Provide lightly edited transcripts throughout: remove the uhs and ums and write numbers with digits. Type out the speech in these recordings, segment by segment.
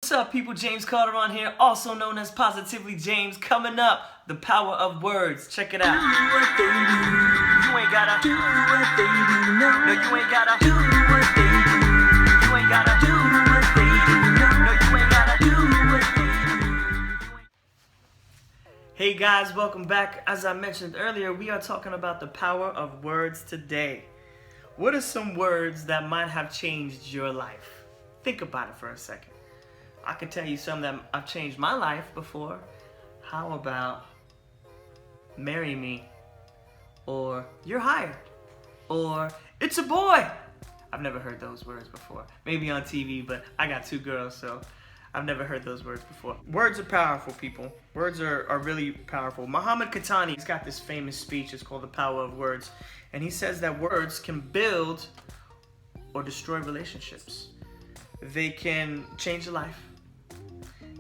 What's up, people? James Calderon here, also known as Positively James. Coming up, the power of words. Check it out. Do what they do. You ain't gotta Do what they do. No, you ain't gotta Do what they do. You ain't gotta Do what they do. No, you ain't gotta Do what they do. Hey guys, welcome back. As I mentioned earlier, we are talking about the power of words today. What are some words that might have changed your life? Think about it for a second. I can tell you some that have changed my life before. How about marry me? Or you're hired? Or it's a boy? I've never heard those words before. Maybe on TV, but I got two girls, so I've never heard those words before. Words are powerful, people. Words are really powerful. Muhammad Khatani, he's got this famous speech. It's called The Power of Words. And he says that words can build or destroy relationships. They can change a life.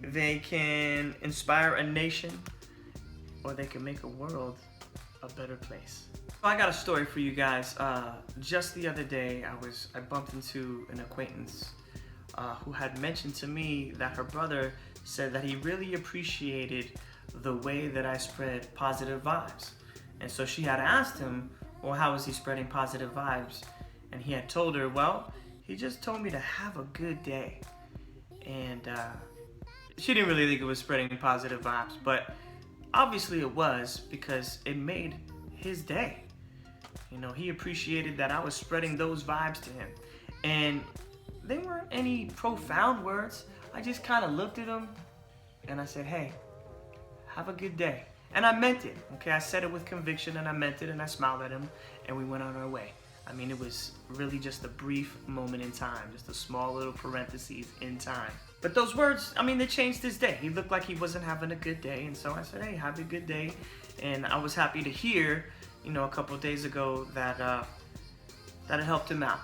They can inspire a nation, or they can make a world a better place. I got a story for you guys. Just the other day, I bumped into an acquaintance who had mentioned to me that her brother said that he really appreciated the way that I spread positive vibes. And so she had asked him, well, how is he spreading positive vibes? And he had told her, well, he just told me to have a good day. And she didn't really think it was spreading positive vibes, but obviously it was, because it made his day. You know, he appreciated that I was spreading those vibes to him. And they weren't any profound words. I just kind of looked at him and I said, hey, have a good day. And I meant it, okay? I said it with conviction and I meant it, and I smiled at him and we went on our way. I mean, it was really just a brief moment in time, just a small little parentheses in time. But those words, I mean, they changed his day. He looked like he wasn't having a good day, and so I said, hey, have a good day. And I was happy to hear, you know, a couple of days ago that it helped him out.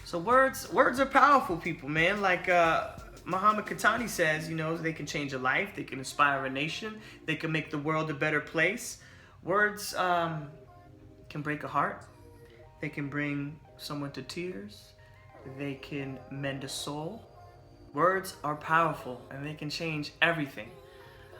So words are powerful, people, man. Like Muhammad Khatani says, you know, they can change a life, they can inspire a nation, they can make the world a better place. Words can break a heart. They can bring someone to tears. They can mend a soul. Words are powerful and they can change everything.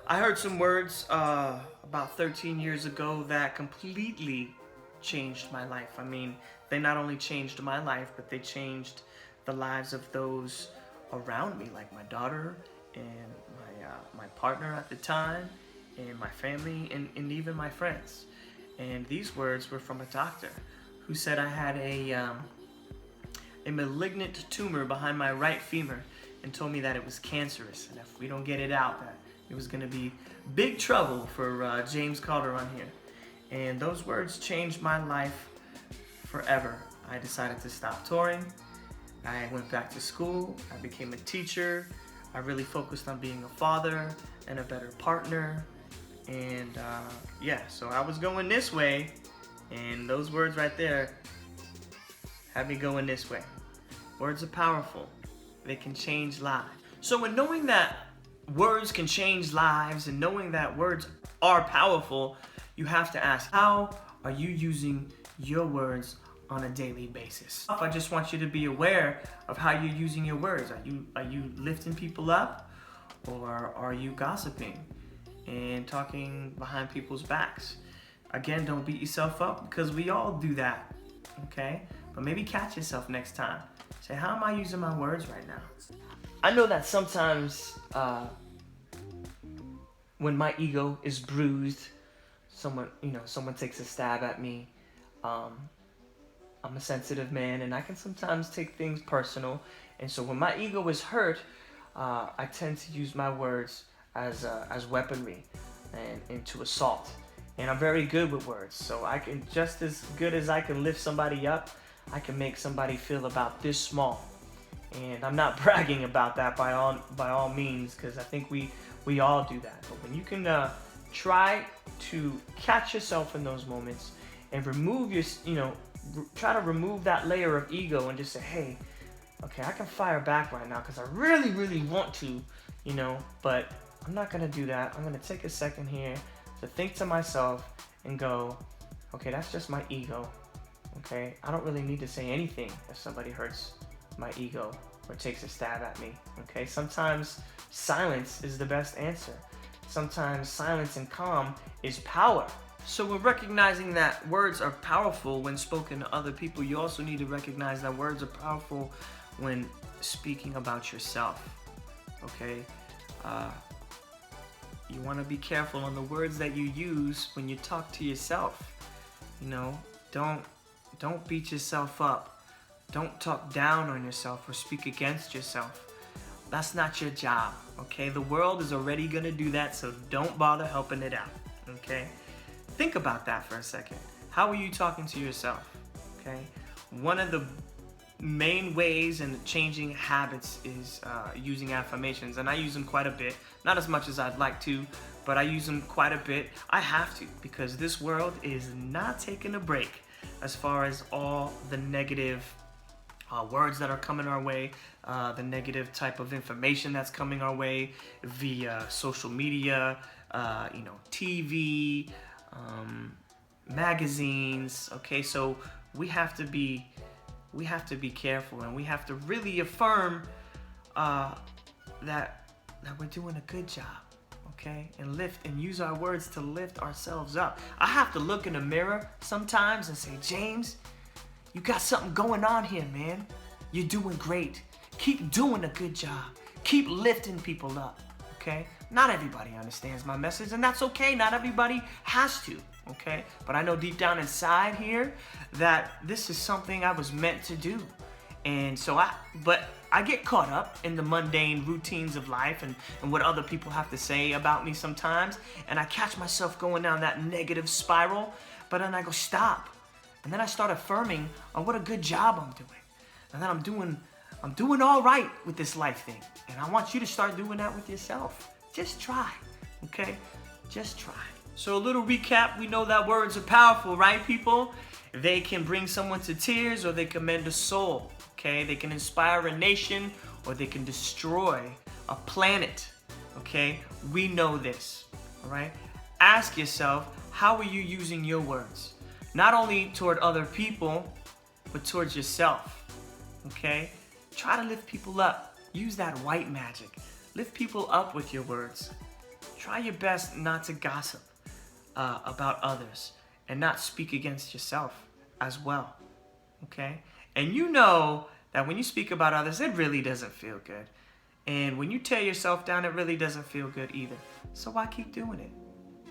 I heard some words about 13 years ago that completely changed my life. I mean, they not only changed my life, but they changed the lives of those around me, like my daughter and my partner at the time, and my family, and even my friends. And these words were from a doctor who said I had a malignant tumor behind my right femur, and told me that it was cancerous, and if we don't get it out, that it was going to be big trouble for James Calderon here. And those words changed my life forever. I decided to stop touring. I went back to school. I became a teacher. I really focused on being a father and a better partner. And yeah, so I was going this way, and those words right there had me going this way. Words are powerful. They can change lives. So in knowing that words can change lives and knowing that words are powerful, you have to ask, how are you using your words on a daily basis? I just want you to be aware of how you're using your words. Are you lifting people up, or are you gossiping and talking behind people's backs? Again, don't beat yourself up, because we all do that, okay? But maybe catch yourself next time. Say, how am I using my words right now? I know that sometimes when my ego is bruised, someone takes a stab at me. I'm a sensitive man, and I can sometimes take things personal. And so when my ego is hurt, I tend to use my words as weaponry and to assault. And I'm very good with words, so I can, just as good as I can lift somebody up, I can make somebody feel about this small. And I'm not bragging about that by all means, because I think we all do that. But when you can try to catch yourself in those moments and remove try to remove that layer of ego and just say, hey, okay, I can fire back right now because I really, really want to, but I'm not gonna do that. I'm gonna take a second here to think to myself and go, okay, that's just my ego. Okay, I don't really need to say anything if somebody hurts my ego. or takes a stab at me. Okay, sometimes silence is the best answer. Sometimes silence and calm is power. So when recognizing that words are powerful when spoken to other people, you also need to recognize that words are powerful when speaking about yourself. Okay, you want to be careful on the words that you use when you talk to yourself. You know, don't beat yourself up. Don't talk down on yourself or speak against yourself. That's not your job, okay? The world is already gonna do that, so don't bother helping it out, okay? Think about that for a second. How are you talking to yourself, okay? One of the main ways in changing habits is using affirmations, and I use them quite a bit. Not as much as I'd like to, but I use them quite a bit. I have to, because this world is not taking a break as far as all the negative words that are coming our way, the negative type of information that's coming our way via social media, TV, magazines. Okay, so we have to be careful, and we have to really affirm that we're doing a good job. Okay, and use our words to lift ourselves up. I have to look in the mirror sometimes and say, James, you got something going on here, man. You're doing great. Keep doing a good job. Keep lifting people up, okay? Not everybody understands my message, and that's okay. Not everybody has to, okay? But I know deep down inside here that this is something I was meant to do. And so I get caught up in the mundane routines of life and what other people have to say about me sometimes, and I catch myself going down that negative spiral, but then I go, stop. And then I start affirming on what a good job I'm doing. And then I'm doing all right with this life thing. And I want you to start doing that with yourself. Just try, okay? Just try. So a little recap, we know that words are powerful, right, people? They can bring someone to tears, or they can mend a soul, okay? They can inspire a nation, or they can destroy a planet, okay? We know this, all right? Ask yourself, how are you using your words? Not only toward other people, but towards yourself, okay? Try to lift people up. Use that white magic. Lift people up with your words. Try your best not to gossip about others and not speak against yourself as well, okay? And you know that when you speak about others, it really doesn't feel good. And when you tear yourself down, it really doesn't feel good either. So why keep doing it?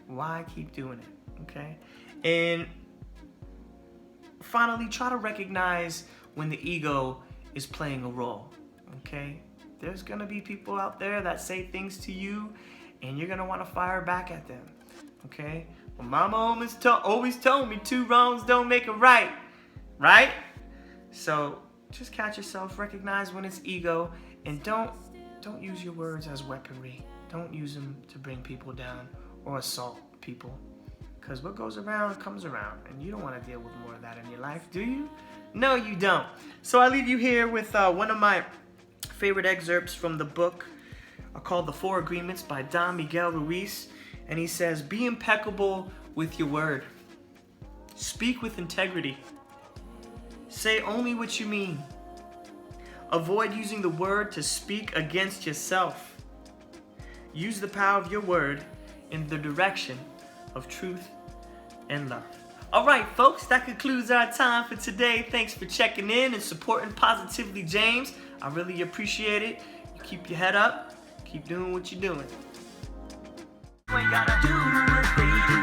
Why keep doing it, okay? And finally, try to recognize when the ego is playing a role, okay? There's gonna be people out there that say things to you, and you're gonna wanna fire back at them, okay? Well, Mama always told me 2 wrongs don't make a right, right? So just catch yourself, recognize when it's ego, and don't use your words as weaponry. Don't use them to bring people down or assault people. Because what goes around comes around, and you don't want to deal with more of that in your life, do you? No, you don't. So I leave you here with one of my favorite excerpts from the book called The 4 Agreements by Don Miguel Ruiz. And he says, be impeccable with your word. Speak with integrity. Say only what you mean. Avoid using the word to speak against yourself. Use the power of your word in the direction of truth and love. All right, folks, that concludes our time for today. Thanks for checking in and supporting Positively James. I really appreciate it. You keep your head up. Keep doing what you're doing. You ain't gotta do a thing.